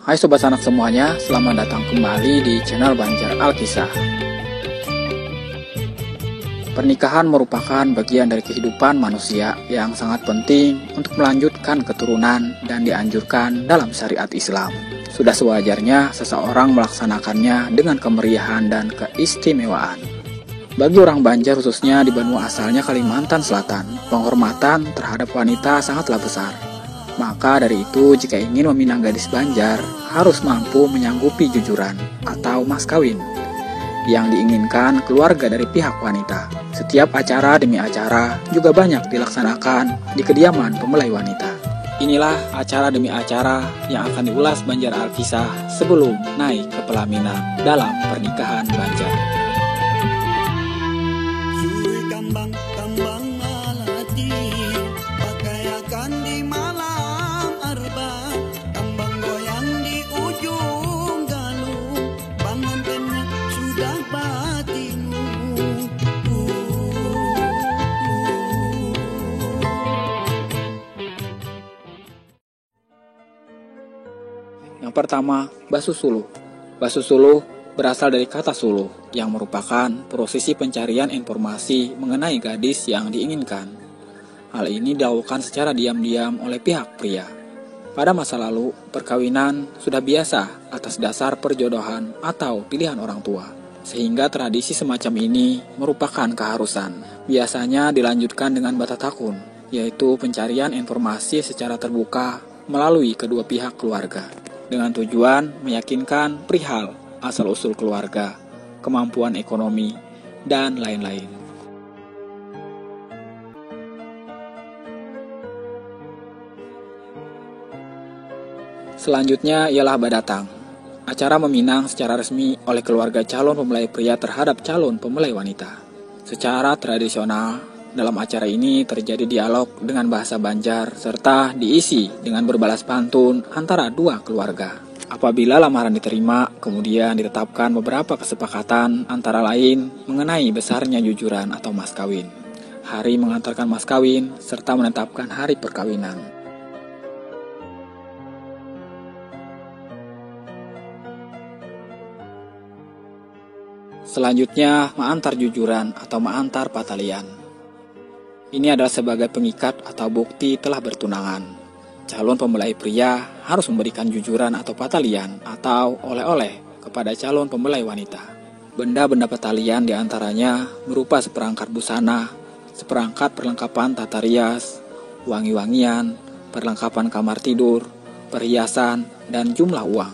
Hai Sobat Sanak semuanya, selamat datang kembali di channel Banjar Alkisah. Pernikahan merupakan bagian dari kehidupan manusia yang sangat penting untuk melanjutkan keturunan dan dianjurkan dalam syariat Islam. Sudah sewajarnya seseorang melaksanakannya dengan kemeriahan dan keistimewaan. Bagi orang Banjar khususnya di benua asalnya Kalimantan Selatan, penghormatan terhadap wanita sangatlah besar. Maka dari itu, jika ingin meminang gadis Banjar, harus mampu menyanggupi jujuran atau mas kawin yang diinginkan keluarga dari pihak wanita. Setiap acara demi acara juga banyak dilaksanakan di kediaman pembelai wanita. Inilah acara demi acara yang akan diulas Banjar Alkisah sebelum naik ke pelaminan dalam pernikahan Banjar. Yang pertama, basuh suluh. Basuh suluh berasal dari kata suluh, yang merupakan prosesi pencarian informasi mengenai gadis yang diinginkan. Hal ini dilakukan secara diam-diam oleh pihak pria. Pada masa lalu, perkawinan sudah biasa atas dasar perjodohan atau pilihan orang tua, sehingga tradisi semacam ini merupakan keharusan. Biasanya dilanjutkan dengan batatakun, yaitu pencarian informasi secara terbuka melalui kedua pihak keluarga, dengan tujuan meyakinkan perihal asal-usul keluarga, kemampuan ekonomi, dan lain-lain. Selanjutnya ialah badatang, acara meminang secara resmi oleh keluarga calon pembelai pria terhadap calon pembelai wanita. Secara tradisional, dalam acara ini terjadi dialog dengan bahasa Banjar serta diisi dengan berbalas pantun antara dua keluarga. Apabila lamaran diterima, kemudian ditetapkan beberapa kesepakatan antara lain mengenai besarnya jujuran atau mas kawin, hari mengantarkan mas kawin, serta menetapkan hari perkawinan. Selanjutnya, ma'antar jujuran atau ma'antar patalian. Ini adalah sebagai pengikat atau bukti telah bertunangan. Calon pembelai pria harus memberikan jujuran atau patalian atau oleh-oleh kepada calon pembelai wanita. Benda-benda patalian diantaranya berupa seperangkat busana, seperangkat perlengkapan tata rias, wangi-wangian, perlengkapan kamar tidur, perhiasan, dan jumlah uang.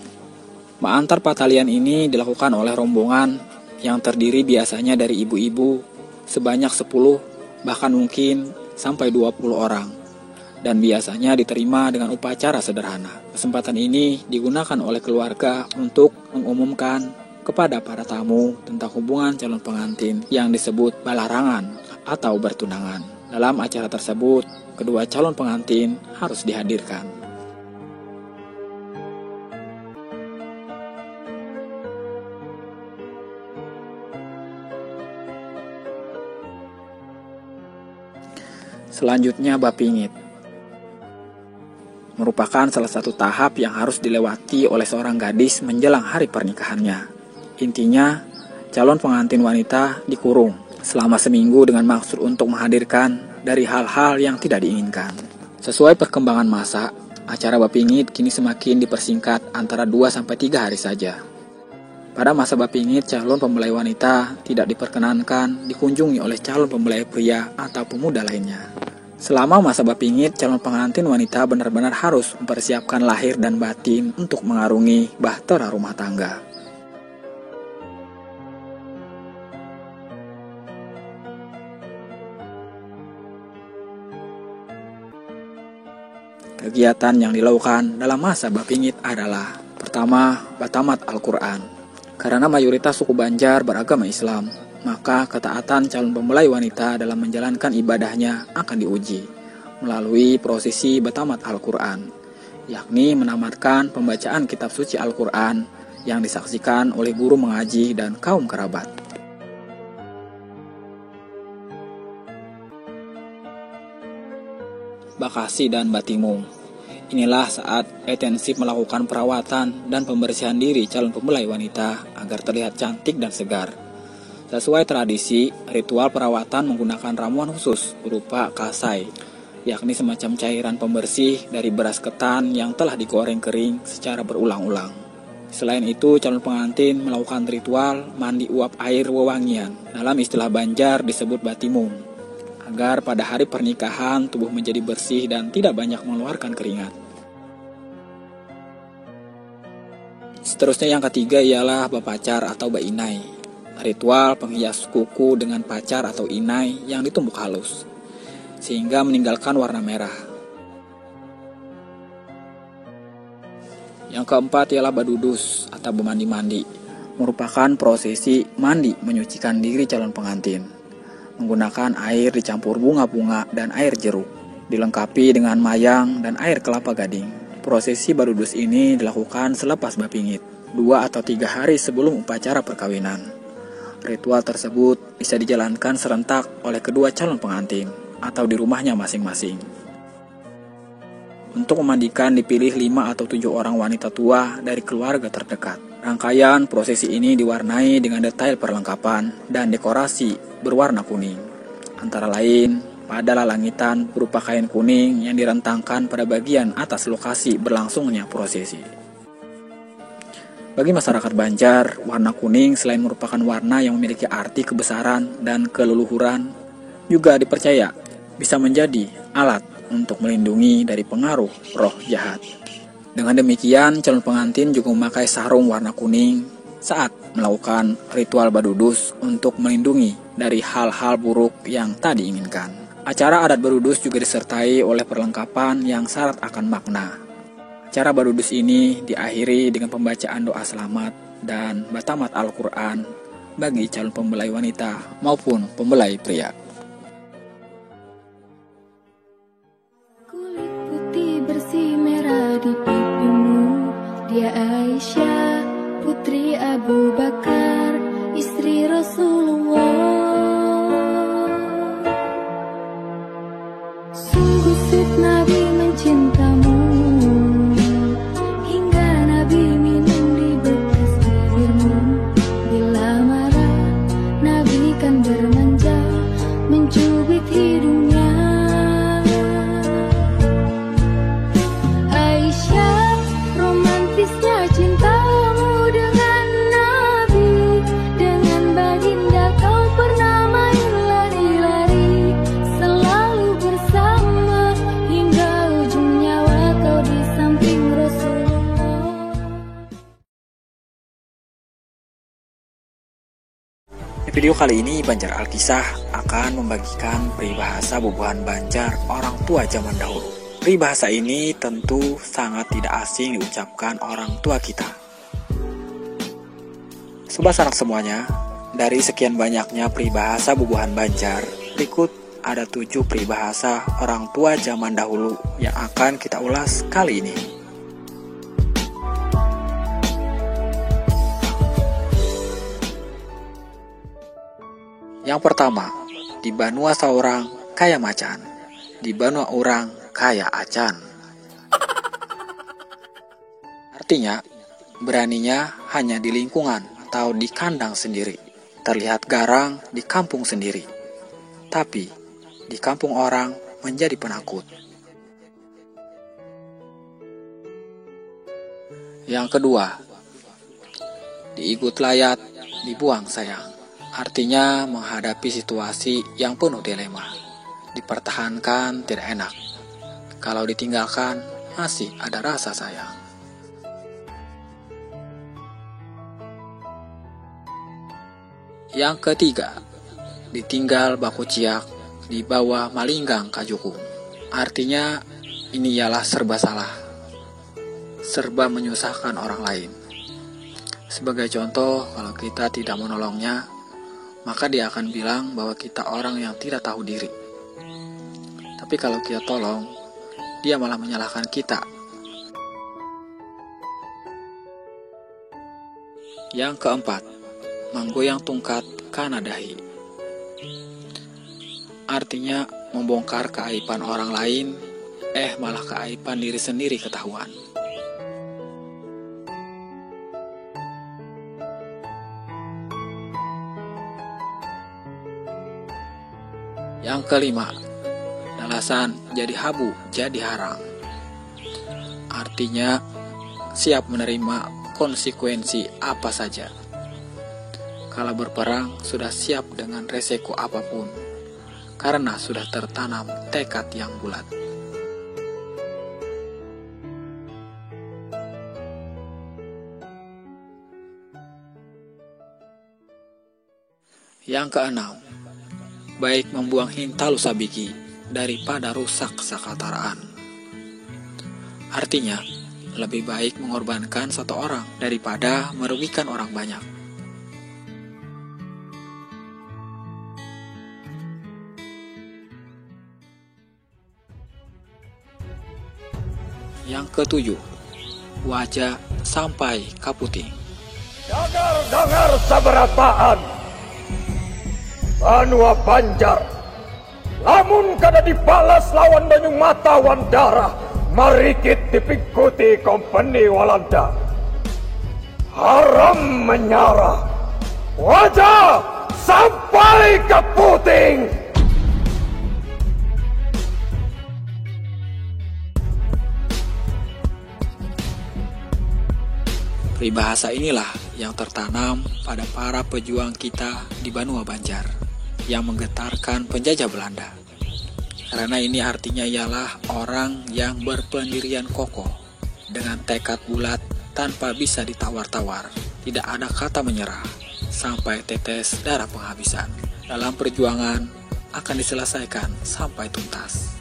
Ma'antar patalian ini dilakukan oleh rombongan yang terdiri biasanya dari ibu-ibu sebanyak 10, bahkan mungkin sampai 20 orang, dan biasanya diterima dengan upacara sederhana. Kesempatan ini digunakan oleh keluarga untuk mengumumkan kepada para tamu tentang hubungan calon pengantin yang disebut balarangan atau bertunangan. Dalam acara tersebut, kedua calon pengantin harus dihadirkan. Selanjutnya, bapingit merupakan salah satu tahap yang harus dilewati oleh seorang gadis menjelang hari pernikahannya. Intinya, calon pengantin wanita dikurung selama seminggu dengan maksud untuk menghadirkan dari hal-hal yang tidak diinginkan. Sesuai perkembangan masa, acara bapingit kini semakin dipersingkat antara 2-3 hari saja. Pada masa bapingit, calon pembelai wanita tidak diperkenankan dikunjungi oleh calon pembelai pria atau pemuda lainnya. Selama masa bapingit, calon pengantin wanita benar-benar harus mempersiapkan lahir dan batin untuk mengarungi bahtera rumah tangga. Kegiatan yang dilakukan dalam masa bapingit adalah: pertama, batamat Al-Quran. Karena mayoritas suku Banjar beragama Islam, maka ketaatan calon pembelai wanita dalam menjalankan ibadahnya akan diuji melalui prosesi batamat Al-Quran, yakni menamatkan pembacaan kitab suci Al-Quran yang disaksikan oleh guru mengaji dan kaum kerabat. Bakasi dan Batimung. Inilah saat intensif melakukan perawatan dan pembersihan diri calon pembelai wanita agar terlihat cantik dan segar. Sesuai tradisi, ritual perawatan menggunakan ramuan khusus berupa kasai, yakni semacam cairan pembersih dari beras ketan yang telah digoreng kering secara berulang-ulang. Selain itu, calon pengantin melakukan ritual mandi uap air wewangian, dalam istilah Banjar disebut batimung, agar pada hari pernikahan tubuh menjadi bersih dan tidak banyak mengeluarkan keringat. Seterusnya yang ketiga ialah bapacar atau bainai, ritual penghias kuku dengan pacar atau inai yang ditumbuk halus, sehingga meninggalkan warna merah. Yang keempat ialah badudus atau bermandi-mandi, merupakan prosesi mandi menyucikan diri calon pengantin, menggunakan air dicampur bunga-bunga dan air jeruk, dilengkapi dengan mayang dan air kelapa gading. Prosesi badudus ini dilakukan selepas bapingit, 2 atau 3 hari sebelum upacara perkawinan. Ritual tersebut bisa dijalankan serentak oleh kedua calon pengantin atau di rumahnya masing-masing. Untuk memandikan dipilih 5 atau 7 orang wanita tua dari keluarga terdekat. Rangkaian prosesi ini diwarnai dengan detail perlengkapan dan dekorasi berwarna kuning. Antara lain, pada lalangitan berupa kain kuning yang direntangkan pada bagian atas lokasi berlangsungnya prosesi. Bagi masyarakat Banjar, warna kuning selain merupakan warna yang memiliki arti kebesaran dan keleluhuran, juga dipercaya bisa menjadi alat untuk melindungi dari pengaruh roh jahat. Dengan demikian, calon pengantin juga memakai sarung warna kuning saat melakukan ritual badudus untuk melindungi dari hal-hal buruk yang tak diinginkan. Acara adat badudus juga disertai oleh perlengkapan yang syarat akan makna. Acara badudus ini diakhiri dengan pembacaan doa selamat dan batamat Al-Quran bagi calon pembelai wanita maupun pembelai pria. Kulit putih bersih merah di pipimu, dia Aisyah, putri Abu Bakar, istri Rasulullah. Sungguh sweet Nabi mencintamu, hingga Nabi minum di bekas bibirmu. Bila marah, Nabi kan bermanja, mencubit hidungnya. Aisyah, romantisnya cintamu dengan Nabi, dengan baginda kau pernah main lari-lari, selalu bersama hingga ujung nyawa kau di samping Rasulullah. Di video kali ini Banjar Alkisah akan membagikan peribahasa bubuhan Banjar orang tua zaman dahulu. Peribahasa ini tentu sangat tidak asing diucapkan orang tua kita. Sobat sanak semuanya, dari sekian banyaknya peribahasa bubuhan Banjar, berikut ada 7 peribahasa orang tua zaman dahulu yang akan kita ulas kali ini. Yang pertama, di Banua saurang kaya macan, di Banua orang kaya acan. Artinya, beraninya hanya di lingkungan atau di kandang sendiri, terlihat garang di kampung sendiri, tapi di kampung orang menjadi penakut. Yang kedua, diigut layat, dibuang sayang. Artinya menghadapi situasi yang penuh dilema. Dipertahankan tidak enak. Kalau ditinggalkan masih ada rasa sayang. Yang ketiga, ditinggal baku ciak, dibawa malinggang kajukung. Artinya ini ialah serba salah, serba menyusahkan orang lain. Sebagai contoh, kalau kita tidak menolongnya, maka dia akan bilang bahwa kita orang yang tidak tahu diri. Tapi kalau kita tolong, dia malah menyalahkan kita. Yang keempat, menggoyang tungkat kana dahi. Artinya membongkar keaiban orang lain, malah keaiban diri sendiri ketahuan. Yang kelima, dalasan jadi habu, jadi harang. Artinya, siap menerima konsekuensi apa saja. Kala berperang, sudah siap dengan resiko apapun, karena sudah tertanam tekad yang bulat. Yang keenam, baik membuang hintalu sabiki daripada rusak sakataraan. Artinya, lebih baik mengorbankan satu orang daripada merugikan orang banyak. Yang ketujuh, wajah sampai kaputing. Dengar sabarataan Banua Banjar, lamun kada dibalas lawan Banyu Mata Wandara, marikit dipikuti kompeni Walanda. Haram menyerah, wajah sampai ke puting. Peribahasa inilah yang tertanam pada para pejuang kita di Banua Banjar yang menggetarkan penjajah Belanda. Karena ini artinya ialah orang yang berpendirian kokoh dengan tekad bulat tanpa bisa ditawar-tawar. Tidak ada kata menyerah sampai tetes darah penghabisan. Dalam perjuangan akan diselesaikan sampai tuntas.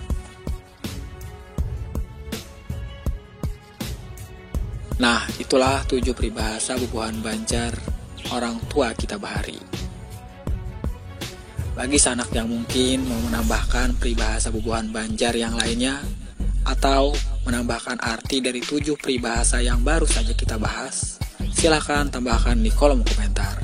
Nah, itulah 7 peribahasa Bubuhan Banjar orang tua kita bahari. Bagi sanak yang mungkin mau menambahkan peribahasa Bubuhan Banjar yang lainnya, atau menambahkan arti dari 7 peribahasa yang baru saja kita bahas, silakan tambahkan di kolom komentar.